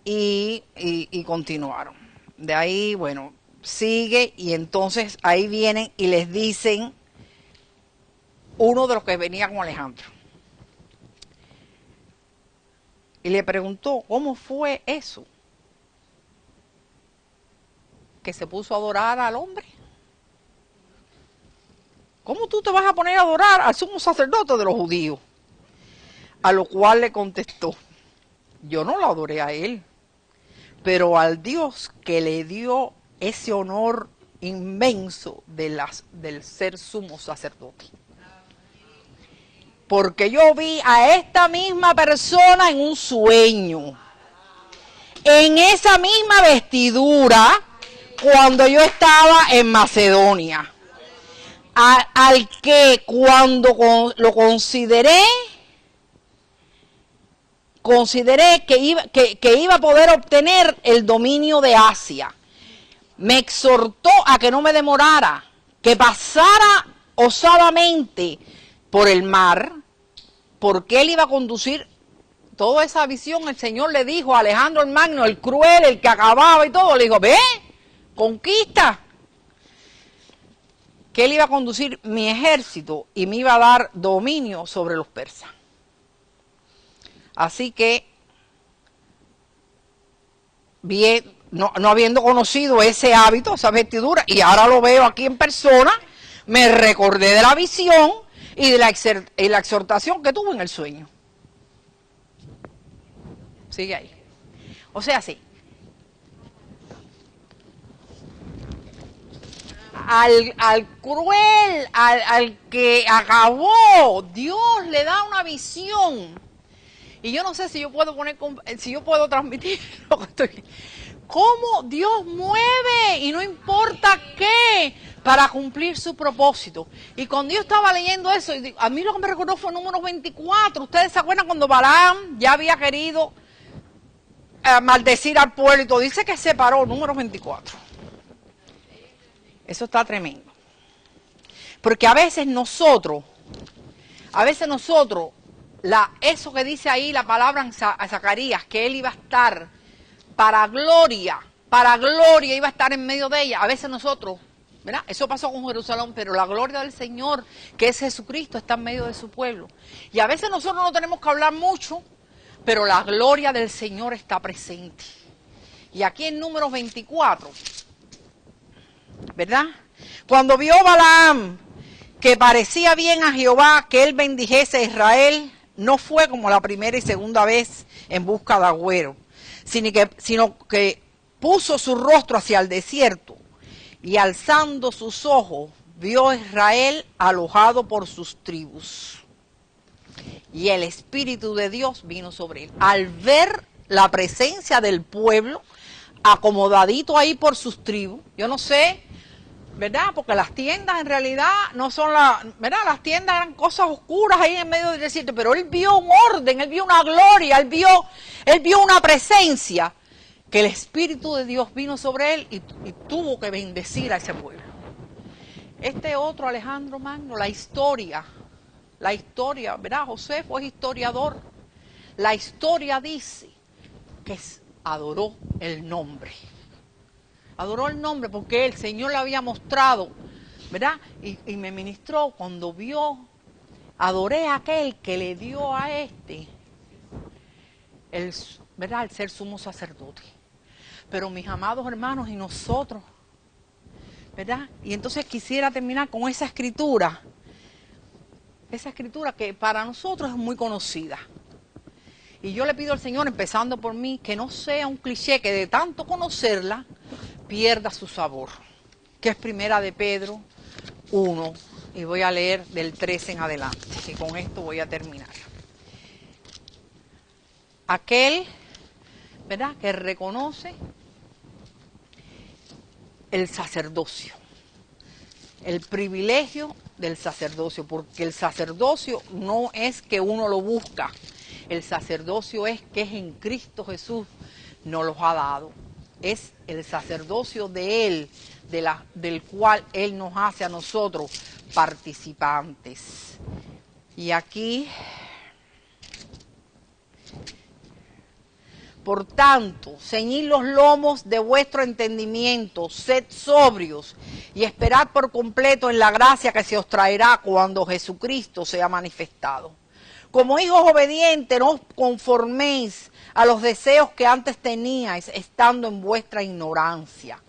y continuaron. De ahí, bueno, sigue y entonces ahí vienen y les dicen uno de los que venía con Alejandro. Y le preguntó, ¿cómo fue eso? Que se puso a adorar al hombre. ¿Cómo tú te vas a poner a adorar al sumo sacerdote de los judíos? A lo cual le contestó, yo no lo adoré a él, pero al Dios que le dio ese honor inmenso del ser sumo sacerdote. Porque yo vi a esta misma persona en un sueño, en esa misma vestidura, cuando yo estaba en Macedonia, al que cuando lo consideré que iba a poder obtener el dominio de Asia. Me exhortó a que no me demorara, que pasara osadamente por el mar, porque él iba a conducir toda esa visión. El Señor le dijo a Alejandro el Magno, el cruel, el que acababa y todo, le dijo, ve, conquista. Que él iba a conducir mi ejército y me iba a dar dominio sobre los persas. Así que, bien, no habiendo conocido ese hábito, esa vestidura, y ahora lo veo aquí en persona, me recordé de la visión y de la exhortación que tuve en el sueño. Sigue ahí. O sea, sí. Al cruel, al que acabó, Dios le da una visión. Y yo no sé si yo puedo transmitir lo que estoy. Cómo Dios mueve y no importa qué para cumplir su propósito. Y cuando yo estaba leyendo eso, a mí lo que me recordó fue número 24. Ustedes se acuerdan cuando Balaam ya había querido maldecir al pueblo y todo. Dice que se paró, número 24. Eso está tremendo. Porque a veces nosotros, eso que dice ahí la palabra en Zacarías, que él iba a estar para gloria iba a estar en medio de ella. A veces nosotros, ¿verdad? Eso pasó con Jerusalén, pero la gloria del Señor, que es Jesucristo, está en medio de su pueblo. Y a veces nosotros no tenemos que hablar mucho, pero la gloria del Señor está presente. Y aquí en Números 24, ¿verdad? Cuando vio Balaam que parecía bien a Jehová que él bendijese a Israel, no fue como la primera y segunda vez en busca de agüero, sino que puso su rostro hacia el desierto y alzando sus ojos vio a Israel alojado por sus tribus. Y el Espíritu de Dios vino sobre él. Al ver la presencia del pueblo acomodadito ahí por sus tribus, yo no sé, ¿verdad? Porque las tiendas en realidad no son ¿verdad? Las tiendas eran cosas oscuras ahí en medio del desierto, pero él vio un orden, él vio una gloria, él vio una presencia, que el Espíritu de Dios vino sobre él y tuvo que bendecir a ese pueblo. Este otro Alejandro Magno, la historia, ¿verdad? Josefo es historiador. La historia dice que adoró el nombre. Adoró el nombre porque el Señor le había mostrado, ¿verdad? Y me ministró cuando vio, adoré a aquel que le dio a ¿verdad? El ser sumo sacerdote. Pero mis amados hermanos y nosotros, ¿verdad? Y entonces quisiera terminar con esa escritura que para nosotros es muy conocida. Y yo le pido al Señor, empezando por mí, que no sea un cliché que de tanto conocerla pierda su sabor, que es Primera de Pedro 1, y voy a leer del 13 en adelante, y con esto voy a terminar. Aquel, ¿verdad?, que reconoce el sacerdocio, el privilegio del sacerdocio, porque el sacerdocio no es que uno lo busca, el sacerdocio es que es en Cristo Jesús nos los ha dado. Es el sacerdocio de Él, del cual Él nos hace a nosotros participantes. Y aquí, por tanto, ceñid los lomos de vuestro entendimiento, sed sobrios y esperad por completo en la gracia que se os traerá cuando Jesucristo sea manifestado. Como hijos obedientes, no os conforméis a los deseos que antes teníais, estando en vuestra ignorancia,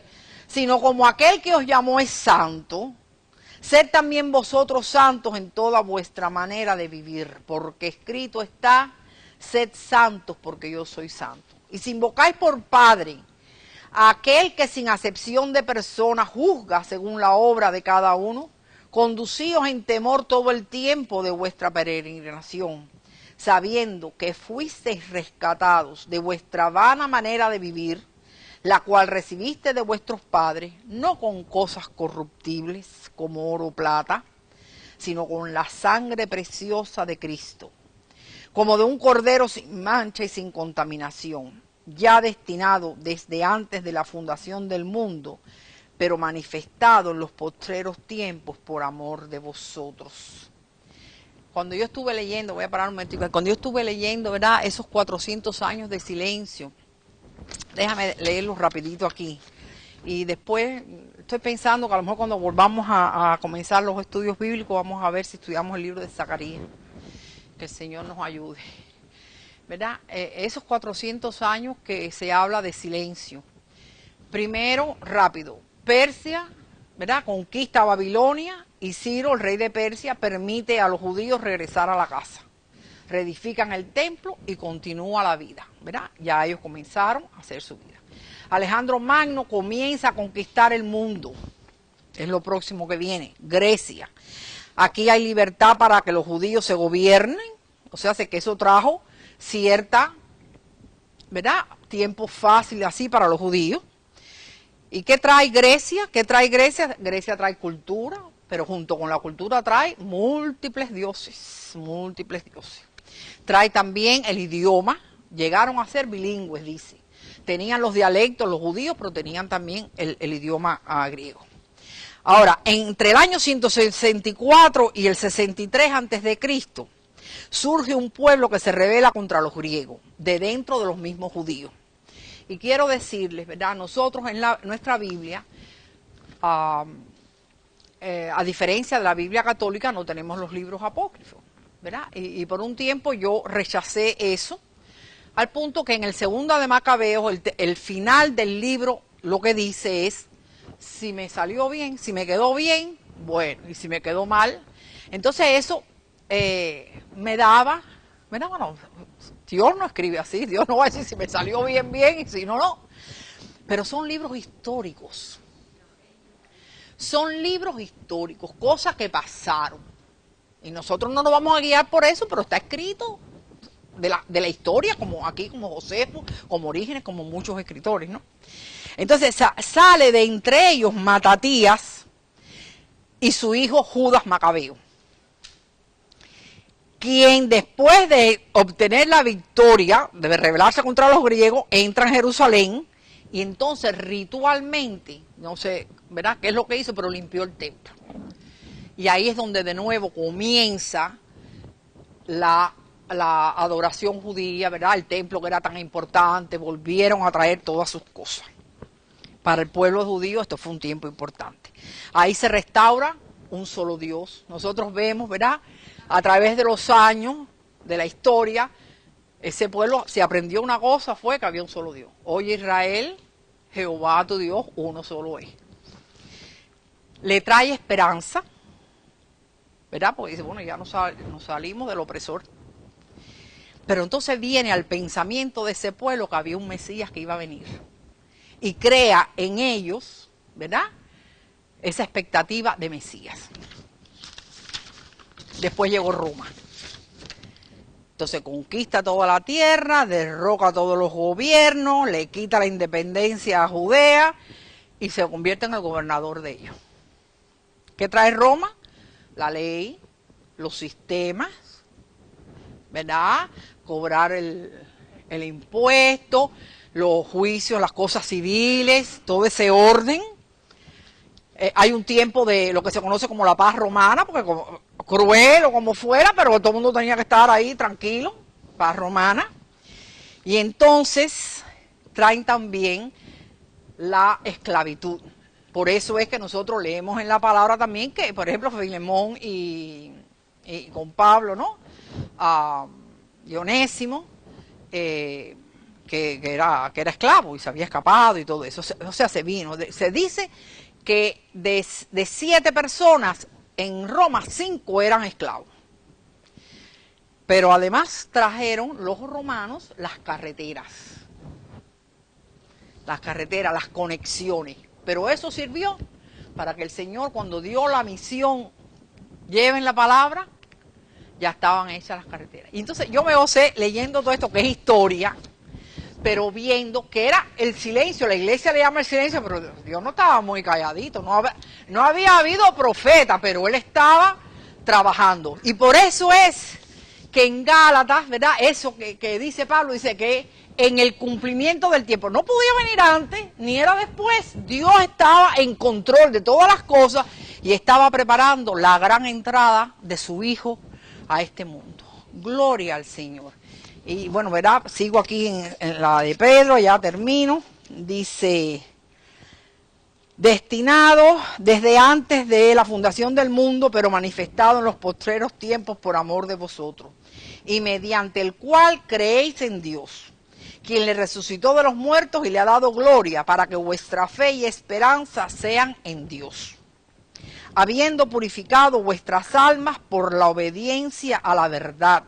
sino como aquel que os llamó es santo, sed también vosotros santos en toda vuestra manera de vivir, porque escrito está, sed santos porque yo soy santo. Y si invocáis por Padre a aquel que sin acepción de personas juzga según la obra de cada uno, conducíos en temor todo el tiempo de vuestra peregrinación, sabiendo que fuisteis rescatados de vuestra vana manera de vivir, la cual recibiste de vuestros padres, no con cosas corruptibles como oro o plata, sino con la sangre preciosa de Cristo, como de un cordero sin mancha y sin contaminación, ya destinado desde antes de la fundación del mundo, pero manifestado en los postreros tiempos por amor de vosotros. Cuando yo estuve leyendo, voy a parar un momento, cuando yo estuve leyendo, ¿verdad?, esos 400 años de silencio, déjame leerlos rapidito aquí, y después estoy pensando que a lo mejor cuando volvamos a comenzar los estudios bíblicos, vamos a ver si estudiamos el libro de Zacarías, que el Señor nos ayude, ¿verdad? Esos 400 años que se habla de silencio. Primero, rápido, Persia, ¿verdad?, conquista a Babilonia y Ciro, el rey de Persia, permite a los judíos regresar a la casa. Reedifican el templo y continúa la vida, ¿verdad? Ya ellos comenzaron a hacer su vida. Alejandro Magno comienza a conquistar el mundo. Es lo próximo que viene. Grecia. Aquí hay libertad para que los judíos se gobiernen. O sea, que eso trajo cierta, ¿verdad?, tiempo fácil así para los judíos. ¿Y qué trae Grecia? ¿Qué trae Grecia? Grecia trae cultura, pero junto con la cultura trae múltiples dioses, Trae también el idioma, llegaron a ser bilingües, dice. Tenían los dialectos, los judíos, pero tenían también el idioma griego. Ahora, entre el año 164 y el 63 a.C., surge un pueblo que se rebela contra los griegos, de dentro de los mismos judíos. Y quiero decirles, ¿verdad?, nosotros en nuestra Biblia, a diferencia de la Biblia católica, no tenemos los libros apócrifos, ¿verdad? Y por un tiempo yo rechacé eso, al punto que en el segundo de Macabeos, el final del libro, lo que dice es, si me salió bien, si me quedó bien, bueno, y si me quedó mal. Entonces eso me daba, Mira, bueno, Dios no escribe así, Dios no va a decir si me salió bien, bien, y si no, no. Pero son libros históricos. Son libros históricos, cosas que pasaron. Y nosotros no nos vamos a guiar por eso, pero está escrito de la historia, como aquí, como Josefo, como Orígenes, como muchos escritores, ¿no? Entonces sale de entre ellos Matatías y su hijo Judas Macabeo, quien después de obtener la victoria, de rebelarse contra los griegos, entra en Jerusalén y entonces ritualmente, no sé, ¿verdad?, qué es lo que hizo, pero limpió el templo. Y ahí es donde de nuevo comienza la adoración judía, ¿verdad? El templo que era tan importante, volvieron a traer todas sus cosas. Para el pueblo judío esto fue un tiempo importante. Ahí se restaura un solo Dios. Nosotros vemos, ¿verdad?, a través de los años, de la historia, ese pueblo se aprendió una cosa, fue que había un solo Dios. Oye Israel, Jehová tu Dios, uno solo es. Le trae esperanza, ¿verdad? Porque dice, bueno, ya nos salimos del opresor. Pero entonces viene al pensamiento de ese pueblo que había un Mesías que iba a venir. Y crea en ellos, ¿verdad?, esa expectativa de Mesías. Después llegó Roma. Entonces conquista toda la tierra, derroca a todos los gobiernos, le quita la independencia a Judea y se convierte en el gobernador de ellos. ¿Qué trae Roma? La ley, los sistemas, ¿verdad? Cobrar el impuesto, los juicios, las cosas civiles, todo ese orden. Hay un tiempo de lo que se conoce como la paz romana, porque como, cruel o como fuera, pero todo el mundo tenía que estar ahí tranquilo, paz romana. Y entonces traen también la esclavitud. Por eso es que nosotros leemos en la palabra también que, por ejemplo, Filemón y con Pablo, ¿no? Onésimo, que era esclavo y se había escapado y todo eso. O sea, se vino. Se dice que de 7 personas en Roma, 5 eran esclavos. Pero además trajeron los romanos las carreteras, las conexiones. Pero eso sirvió para que el Señor, cuando dio la misión, lleven la palabra, ya estaban hechas las carreteras. Y entonces yo me gocé leyendo todo esto que es historia, pero viendo que era el silencio. La iglesia le llama el silencio, pero Dios no estaba muy calladito, no había habido profeta, pero él estaba trabajando. Y por eso es que en Gálatas, ¿verdad?, eso que dice Pablo, dice que en el cumplimiento del tiempo, no podía venir antes, ni era después, Dios estaba en control de todas las cosas y estaba preparando la gran entrada de su Hijo a este mundo. Gloria al Señor. Y bueno, ¿verdad? Sigo aquí en la de Pedro, ya termino. Dice, destinado desde antes de la fundación del mundo, pero manifestado en los postreros tiempos por amor de vosotros, y mediante el cual creéis en Dios, quien le resucitó de los muertos y le ha dado gloria, para que vuestra fe y esperanza sean en Dios, habiendo purificado vuestras almas por la obediencia a la verdad,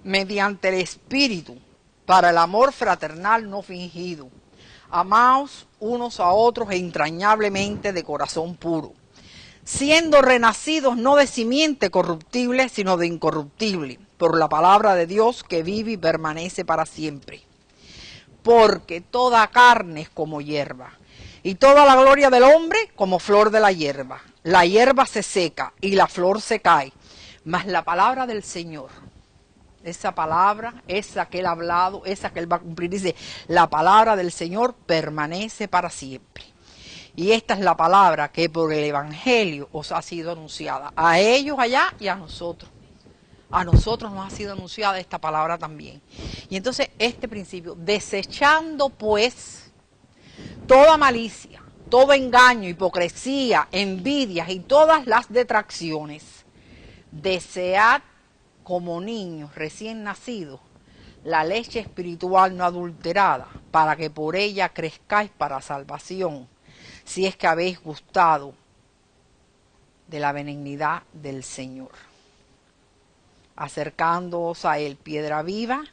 mediante el Espíritu, para el amor fraternal no fingido. Amaos unos a otros entrañablemente de corazón puro, siendo renacidos no de simiente corruptible, sino de incorruptible, por la palabra de Dios que vive y permanece para siempre. Porque toda carne es como hierba, y toda la gloria del hombre como flor de la hierba. La hierba se seca y la flor se cae, mas la palabra del Señor, esa palabra, esa que Él ha hablado, esa que Él va a cumplir, dice, la palabra del Señor permanece para siempre. Y esta es la palabra que por el Evangelio os ha sido anunciada, a ellos allá y a nosotros. A nosotros nos ha sido anunciada esta palabra también. Y entonces este principio, desechando pues toda malicia, todo engaño, hipocresía, envidias y todas las detracciones, desead como niños recién nacidos la leche espiritual no adulterada, para que por ella crezcáis para salvación, si es que habéis gustado de la benignidad del Señor. acercándoos a él, piedra viva,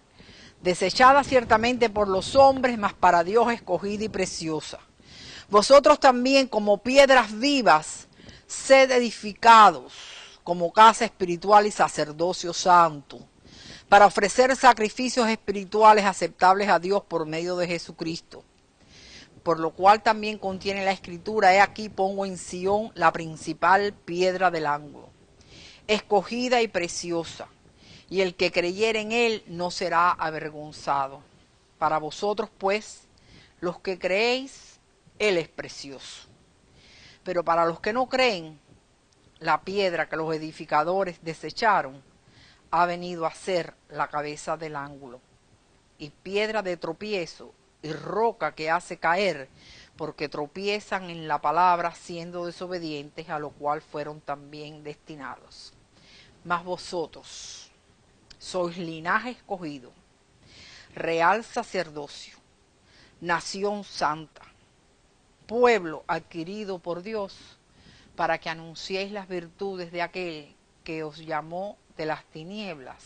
desechada ciertamente por los hombres, mas para Dios escogida y preciosa. Vosotros también, como piedras vivas, sed edificados como casa espiritual y sacerdocio santo, para ofrecer sacrificios espirituales aceptables a Dios por medio de Jesucristo. Por lo cual también contiene la Escritura: he aquí pongo en Sión la principal piedra del ángulo, escogida y preciosa, y el que creyere en él no será avergonzado. Para vosotros, pues, los que creéis, él es precioso. Pero para los que no creen, la piedra que los edificadores desecharon ha venido a ser la cabeza del ángulo, y piedra de tropiezo y roca que hace caer, porque tropiezan en la palabra siendo desobedientes, a lo cual fueron también destinados. Mas vosotros sois linaje escogido, real sacerdocio, nación santa, pueblo adquirido por Dios, para que anunciéis las virtudes de aquel que os llamó de las tinieblas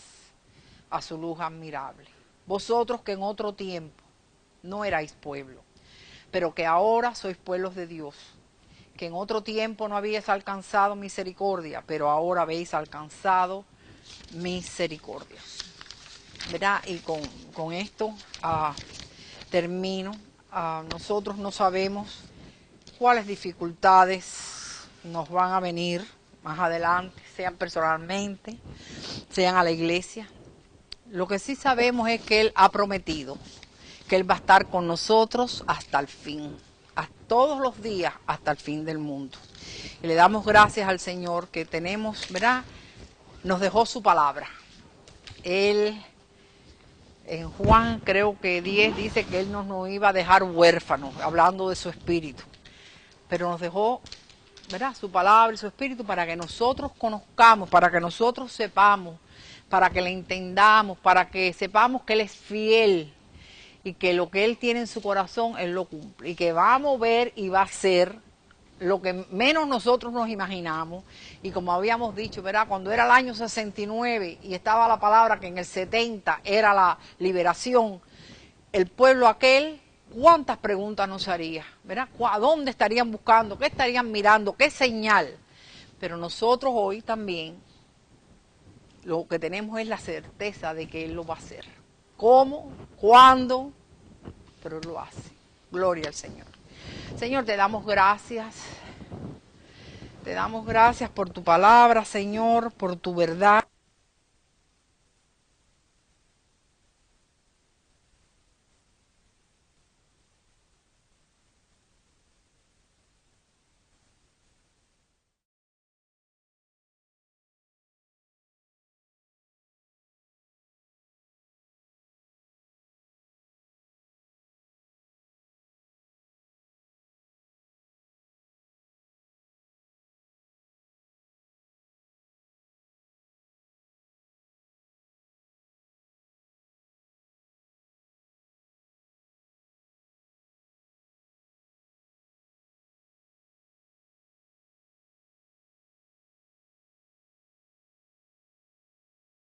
a su luz admirable. Vosotros que en otro tiempo no erais pueblo, pero que ahora sois pueblos de Dios, que en otro tiempo no habíais alcanzado misericordia, pero ahora habéis alcanzado misericordia. ¿Verdad? Y con esto termino. Nosotros no sabemos cuáles dificultades nos van a venir más adelante, sean personalmente, sean a la iglesia. Lo que sí sabemos es que Él ha prometido que Él va a estar con nosotros hasta el fin, todos los días hasta el fin del mundo. Y le damos gracias al Señor que tenemos, ¿verdad? Nos dejó su palabra. Él, en Juan creo que 10, dice que Él no nos iba a dejar huérfanos, hablando de su espíritu. Pero nos dejó, ¿verdad?, su palabra y su espíritu para que nosotros conozcamos, para que nosotros sepamos, para que le entendamos, para que sepamos que Él es fiel y que lo que Él tiene en su corazón, Él lo cumple. Y que va a mover y va a hacer lo que menos nosotros nos imaginamos. Y como habíamos dicho, ¿verdad?, cuando era el año 69 y estaba la palabra que en el 70 era la liberación, el pueblo aquel, ¿cuántas preguntas nos haría? ¿Verdad? ¿A dónde estarían buscando? ¿Qué estarían mirando? ¿Qué señal? Pero nosotros hoy también lo que tenemos es la certeza de que Él lo va a hacer. ¿Cómo? ¿Cuándo? Pero Él lo hace. Gloria al Señor. Señor, te damos gracias. Te damos gracias por tu palabra, Señor, por tu verdad.